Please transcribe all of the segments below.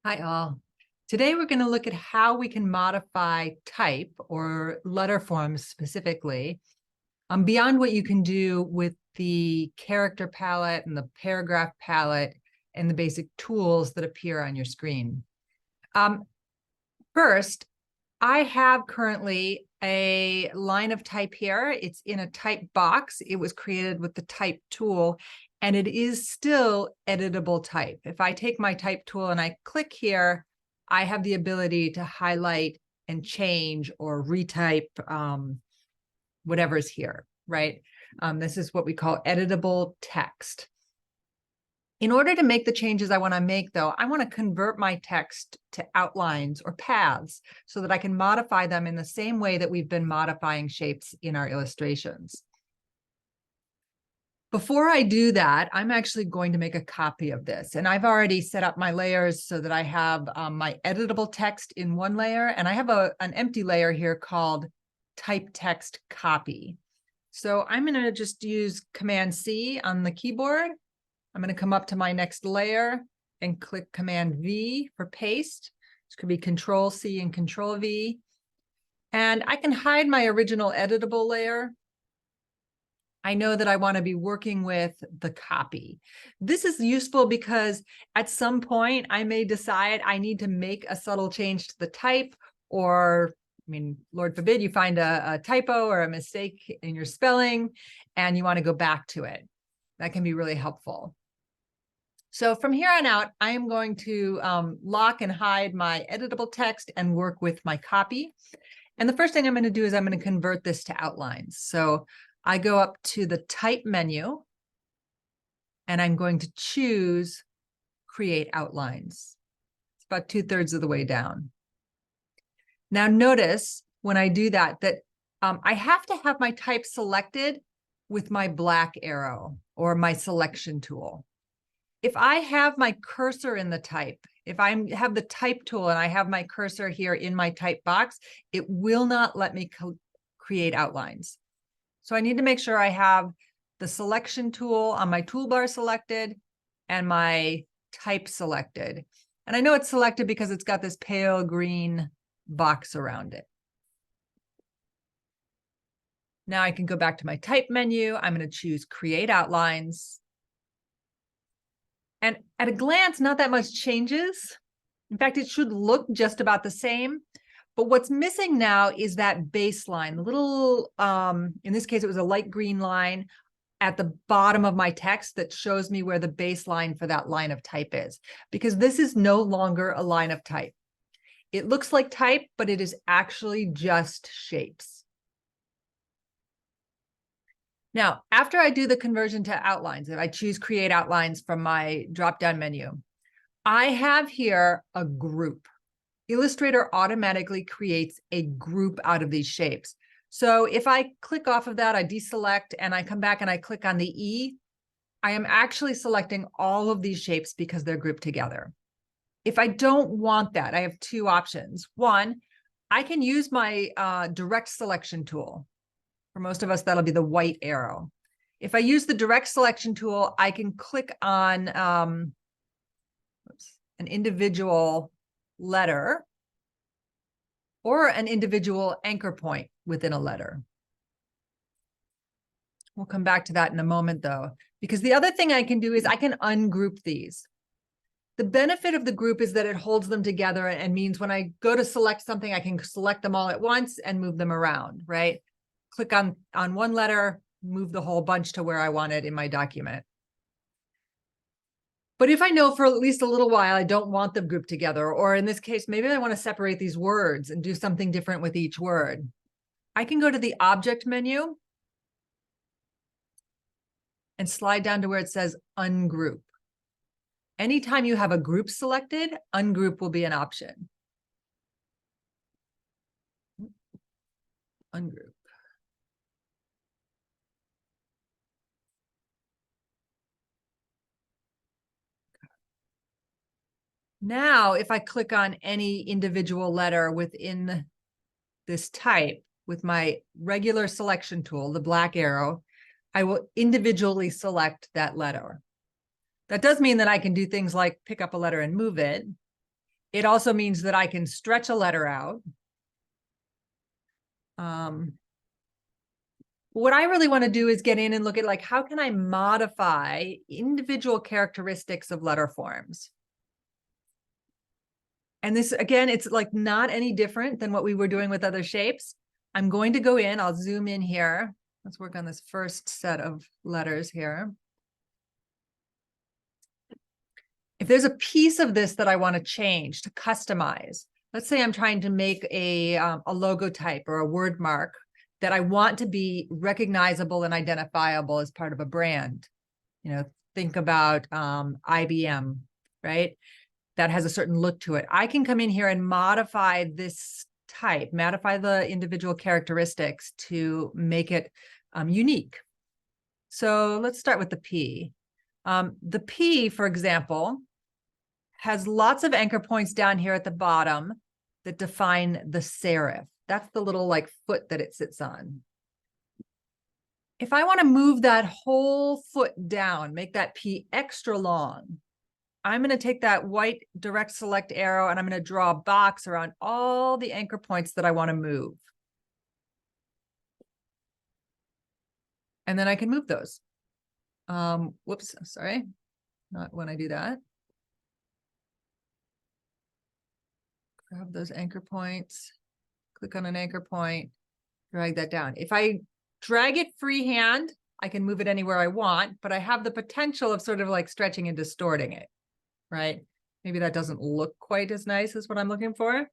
Hi all. Today we're going to look at how we can modify type or letter forms specifically beyond what you can do with the character palette and the paragraph palette and the basic tools that appear on your screen. First, I have currently a line of type here. It's in a type box. It was created with the type tool, and it is still editable type. If I take my type tool and I click here, I have the ability to highlight and change or retype whatever's here, right? This is what we call editable text. In order to make the changes I want to make, though, I want to convert my text to outlines or paths so that I can modify them in the same way that we've been modifying shapes in our illustrations. Before I do that, I'm actually going to make a copy of this. And I've already set up my layers so that I have my editable text in one layer, and I have an empty layer here called type text copy. So I'm going to just use Command C on the keyboard. I'm going to come up to my next layer and click Command V for paste. This could be Control C and Control V. And I can hide my original editable layer. I know that I want to be working with the copy. This is useful because at some point I may decide I need to make a subtle change to the type, or Lord forbid you find a typo or a mistake in your spelling and you want to go back to it. That can be really helpful. So from here on out, I am going to lock and hide my editable text and work with my copy. And the first thing I'm going to do is I'm going to convert this to outlines. So I go up to the type menu and I'm going to choose create outlines. It's about 2/3 of the way down. Now notice when I do that, I have to have my type selected with my black arrow or my selection tool. If I have my cursor in the type, if I have the type tool and I have my cursor here in my type box, it will not let me create outlines. So I need to make sure I have the selection tool on my toolbar selected and my type selected. And I know it's selected because it's got this pale green box around it. Now I can go back to my type menu. I'm going to choose create outlines. And at a glance, not that much changes. In fact, it should look just about the same. But what's missing now is that baseline, the little, in this case, it was a light green line at the bottom of my text that shows me where the baseline for that line of type is, because this is no longer a line of type. It looks like type, but it is actually just shapes. Now, after I do the conversion to outlines, if I choose create outlines from my drop-down menu, I have here a group. Illustrator automatically creates a group out of these shapes. So if I click off of that, I deselect and I come back and I click on the E, I am actually selecting all of these shapes because they're grouped together. If I don't want that, I have two options. One, I can use my direct selection tool. For most of us, that'll be the white arrow. If I use the direct selection tool, I can click on an individual letter or an individual anchor point within a letter. We'll come back to that in a moment, though, because the other thing I can do is I can ungroup these. The benefit of the group is that it holds them together and means when I go to select something, I can select them all at once and move them around, right? Click on one letter, move the whole bunch to where I want it in my document. But if I know for at least a little while, I don't want them grouped together, or in this case, maybe I want to separate these words and do something different with each word, I can go to the object menu and slide down to where it says ungroup. Anytime you have a group selected, ungroup will be an option. Ungroup. Now, if I click on any individual letter within this type with my regular selection tool, the black arrow, I will individually select that letter. That does mean that I can do things like pick up a letter and move it. It also means that I can stretch a letter out. What I really want to do is get in and look at, like, how can I modify individual characteristics of letter forms? And this, again, it's like not any different than what we were doing with other shapes. I'm going to go in, I'll zoom in here. Let's work on this first set of letters here. If there's a piece of this that I want to change, to customize, let's say I'm trying to make a logo type or a word mark that I want to be recognizable and identifiable as part of a brand. You know, think about IBM, right? That has a certain look to it. I can come in here and modify this type, modify the individual characteristics to make it unique. So let's start with the P. The P, for example, has lots of anchor points down here at the bottom that define the serif. That's the little like foot that it sits on. If I want to move that whole foot down, make that P extra long, I'm going to take that white direct select arrow and I'm going to draw a box around all the anchor points that I want to move. And then I can move those. Whoops, sorry, not when I do that. Grab those anchor points, click on an anchor point, drag that down. If I drag it freehand, I can move it anywhere I want, but I have the potential of sort of like stretching and distorting it, right? Maybe that doesn't look quite as nice as what I'm looking for.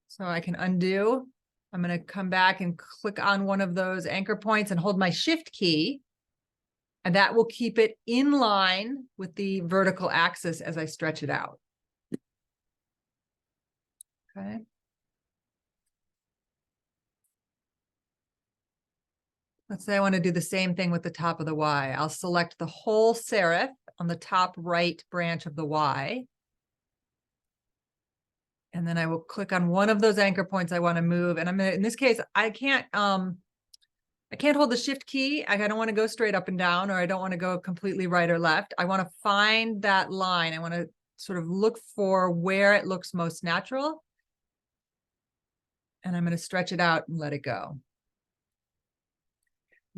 So I can undo. I'm going to come back and click on one of those anchor points and hold my shift key. And that will keep it in line with the vertical axis as I stretch it out. Okay. Let's say I want to do the same thing with the top of the Y. I'll select the whole serif on the top right branch of the Y. And then I will click on one of those anchor points I want to move. And I'm going to, in this case, I can't hold the shift key. I don't want to go straight up and down, or I don't want to go completely right or left. I want to find that line. I want to sort of look for where it looks most natural. And I'm going to stretch it out and let it go.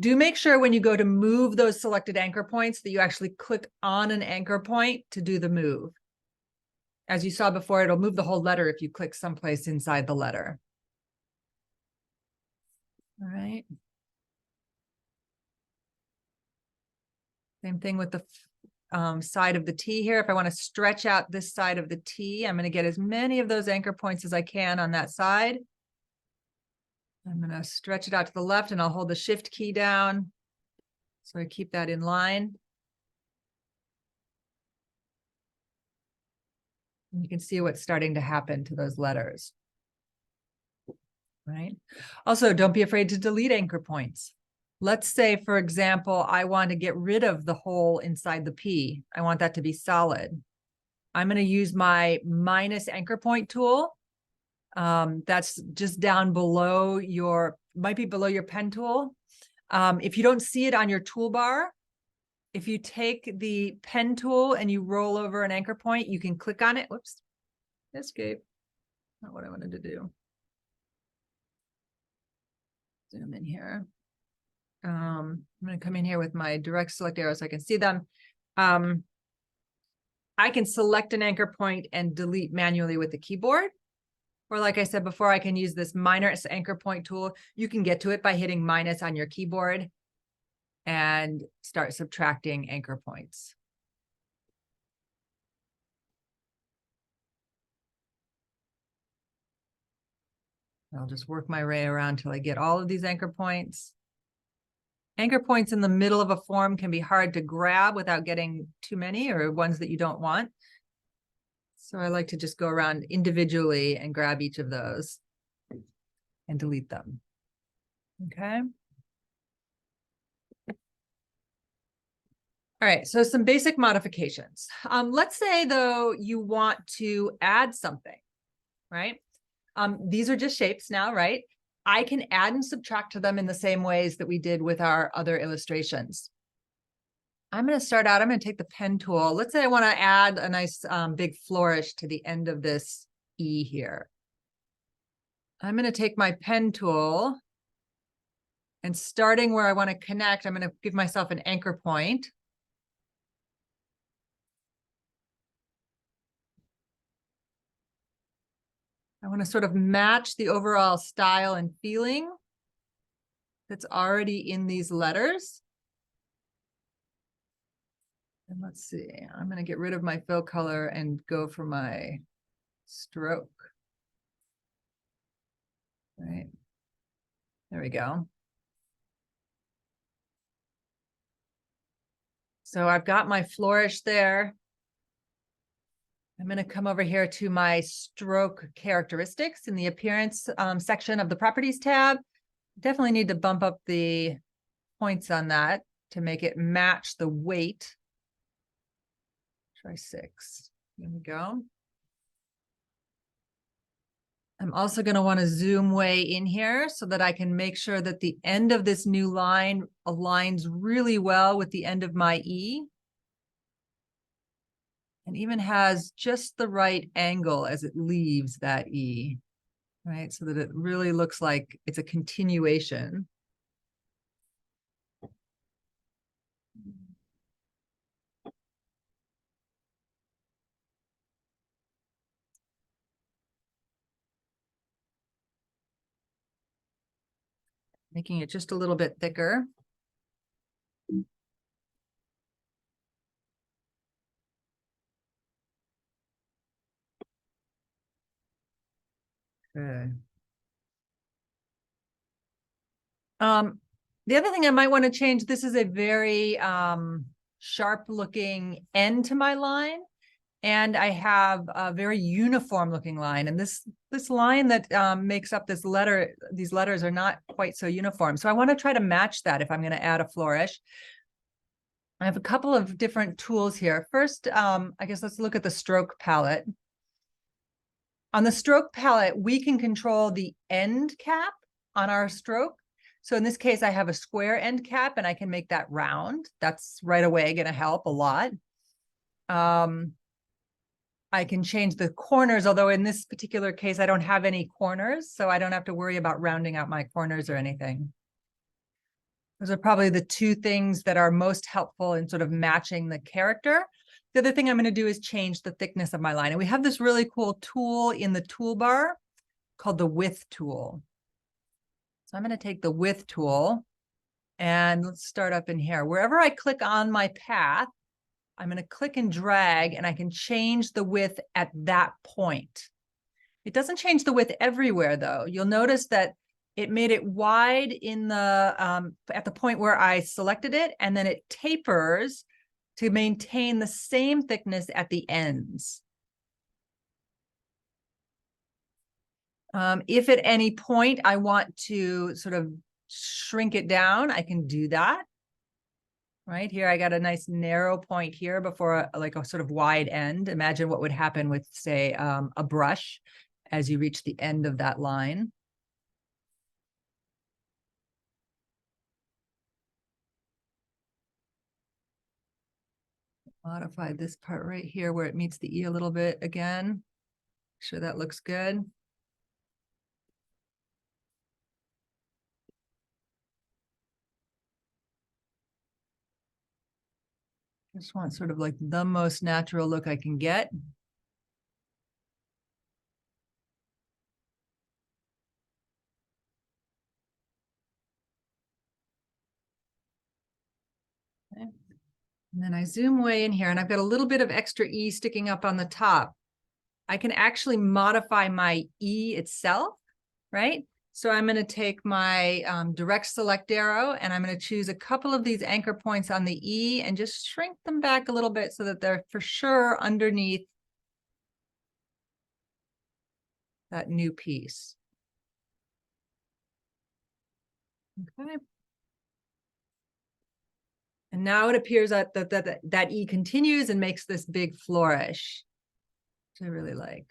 Do make sure when you go to move those selected anchor points that you actually click on an anchor point to do the move. As you saw before, it'll move the whole letter if you click someplace inside the letter. All right. Same thing with the side of the T here. If I want to stretch out this side of the T, I'm going to get as many of those anchor points as I can on that side. I'm going to stretch it out to the left, and I'll hold the shift key down so I keep that in line. And you can see what's starting to happen to those letters. Right? Also, don't be afraid to delete anchor points. Let's say, for example, I want to get rid of the hole inside the P. I want that to be solid. I'm going to use my minus anchor point tool. That's just down below your, might be below your pen tool. If you don't see it on your toolbar, if you take the pen tool and you roll over an anchor point, you can click on it. Whoops, escape. Not what I wanted to do. Zoom in here. I'm going to come in here with my direct select arrow so I can see them. I can select an anchor point and delete manually with the keyboard. Or like I said before, I can use this minus anchor point tool. You can get to it by hitting minus on your keyboard and start subtracting anchor points. I'll just work my way around till I get all of these anchor points. Anchor points in the middle of a form can be hard to grab without getting too many, or ones that you don't want. So I like to just go around individually and grab each of those and delete them. Okay. All right, so some basic modifications. Let's say, though, you want to add something, right? These are just shapes now, right? I can add and subtract to them in the same ways that we did with our other illustrations. I'm going to take the pen tool. Let's say I want to add a nice big flourish to the end of this E here. I'm going to take my pen tool and starting where I want to connect, I'm going to give myself an anchor point. I want to sort of match the overall style and feeling that's already in these letters. And let's see, I'm going to get rid of my fill color and go for my stroke. Right. There we go. So I've got my flourish there. I'm going to come over here to my stroke characteristics in the appearance section of the properties tab. Definitely need to bump up the points on that to make it match the weight. Try 6. There we go. I'm also going to want to zoom way in here so that I can make sure that the end of this new line aligns really well with the end of my E. And even has just the right angle as it leaves that E, right? So that it really looks like it's a continuation. Making it just a little bit thicker. Okay. The other thing I might want to change, this is a very sharp looking end to my line. And I have a very uniform looking line. And this line that makes up this letter, these letters are not quite so uniform. So I want to try to match that if I'm going to add a flourish. I have a couple of different tools here. First, I guess let's look at the stroke palette. On the stroke palette, we can control the end cap on our stroke. So in this case, I have a square end cap and I can make that round. That's right away going to help a lot. I can change the corners, although in this particular case, I don't have any corners, so I don't have to worry about rounding out my corners or anything. Those are probably the two things that are most helpful in sort of matching the character. The other thing I'm going to do is change the thickness of my line. And we have this really cool tool in the toolbar called the width tool. So I'm going to take the width tool and let's start up in here. Wherever I click on my path, I'm going to click and drag and I can change the width at that point. It doesn't change the width everywhere though. You'll notice that it made it wide in the at the point where I selected it, and then it tapers to maintain the same thickness at the ends. If at any point I want to sort of shrink it down, I can do that. Right here, I got a nice narrow point here before like a sort of wide end. Imagine what would happen with, say, a brush as you reach the end of that line. Modify this part right here where it meets the E a little bit again. Make sure that looks good. Just want sort of like the most natural look I can get. Okay. And then I zoom way in here and I've got a little bit of extra E sticking up on the top. I can actually modify my E itself, right? So I'm going to take my direct select arrow and I'm going to choose a couple of these anchor points on the E and just shrink them back a little bit so that they're for sure underneath that new piece. Okay. And now it appears that that E continues and makes this big flourish, which I really like.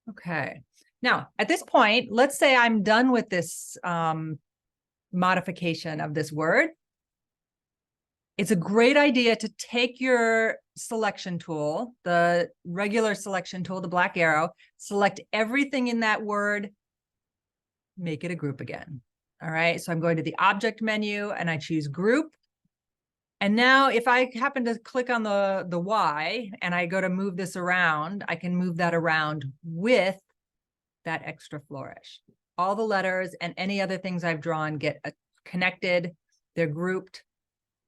Okay. Now, at this point, let's say I'm done with this modification of this word. It's a great idea to take your selection tool, the regular selection tool, the black arrow, select everything in that word, make it a group again. All right, so I'm going to the object menu and I choose group. And now if I happen to click on the Y and I go to move this around, I can move that around with that extra flourish. All the letters and any other things I've drawn get connected, they're grouped.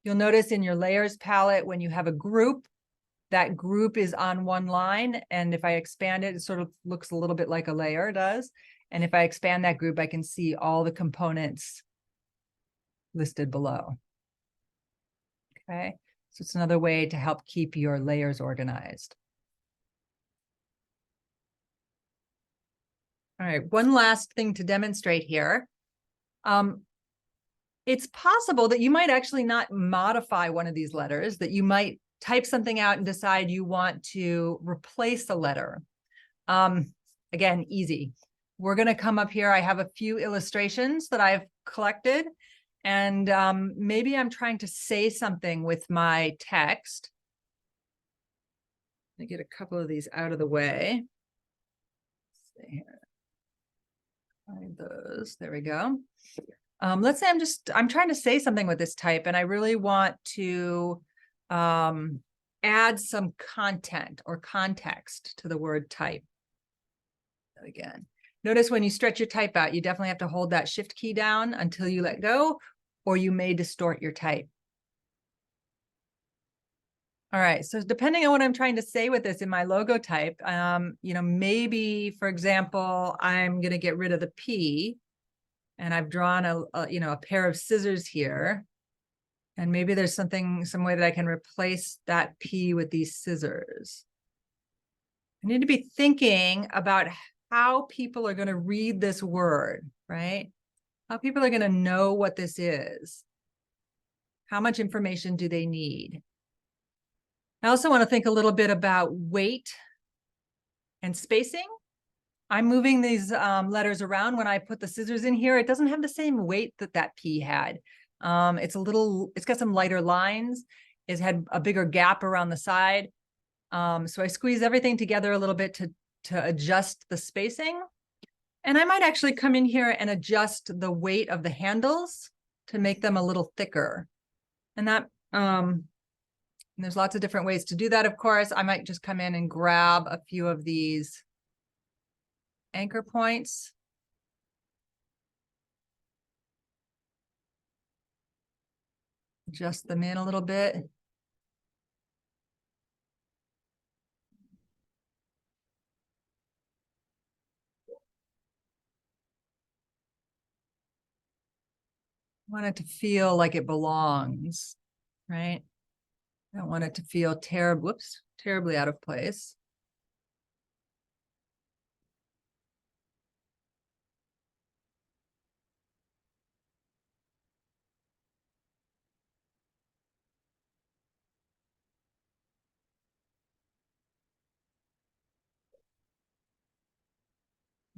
You'll notice in your layers palette, when you have a group, that group is on one line. And if I expand it, it sort of looks a little bit like a layer does. And if I expand that group, I can see all the components listed below. Okay, so it's another way to help keep your layers organized. All right, one last thing to demonstrate here. It's possible that you might actually not modify one of these letters, that you might type something out and decide you want to replace a letter. Again, easy. We're going to come up here. I have a few illustrations that I've collected, and maybe I'm trying to say something with my text. Let me get a couple of these out of the way. Let's see here. Find those. There we go. Let's say I'm trying to say something with this type, and I really want to add some content or context to the word type. Again, notice when you stretch your type out, you definitely have to hold that shift key down until you let go, or you may distort your type. All right, so depending on what I'm trying to say with this in my logo type, maybe, for example, I'm going to get rid of the P, and I've drawn a pair of scissors here, and maybe there's some way that I can replace that P with these scissors. I need to be thinking about how people are going to read this word, right? How people are going to know what this is. How much information do they need? I also want to think a little bit about weight and spacing. I'm moving these letters around. When I put the scissors in here, it doesn't have the same weight that that P had. It's got some lighter lines. It had a bigger gap around the side. So I squeeze everything together a little bit to adjust the spacing. And I might actually come in here and adjust the weight of the handles to make them a little thicker. And that, and there's lots of different ways to do that, of course. I might just come in and grab a few of these anchor points. Adjust them in a little bit. I want it to feel like it belongs, right? I don't want it to feel terribly out of place.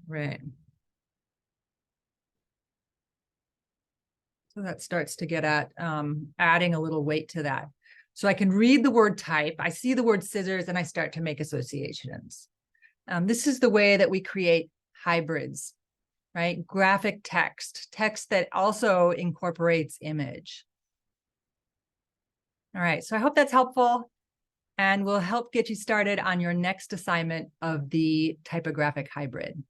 Right. So that starts to get at adding a little weight to that. So I can read the word type, I see the word scissors, and I start to make associations. This is the way that we create hybrids, right? Graphic text that also incorporates image. All right, so I hope that's helpful, and will help get you started on your next assignment of the typographic hybrid.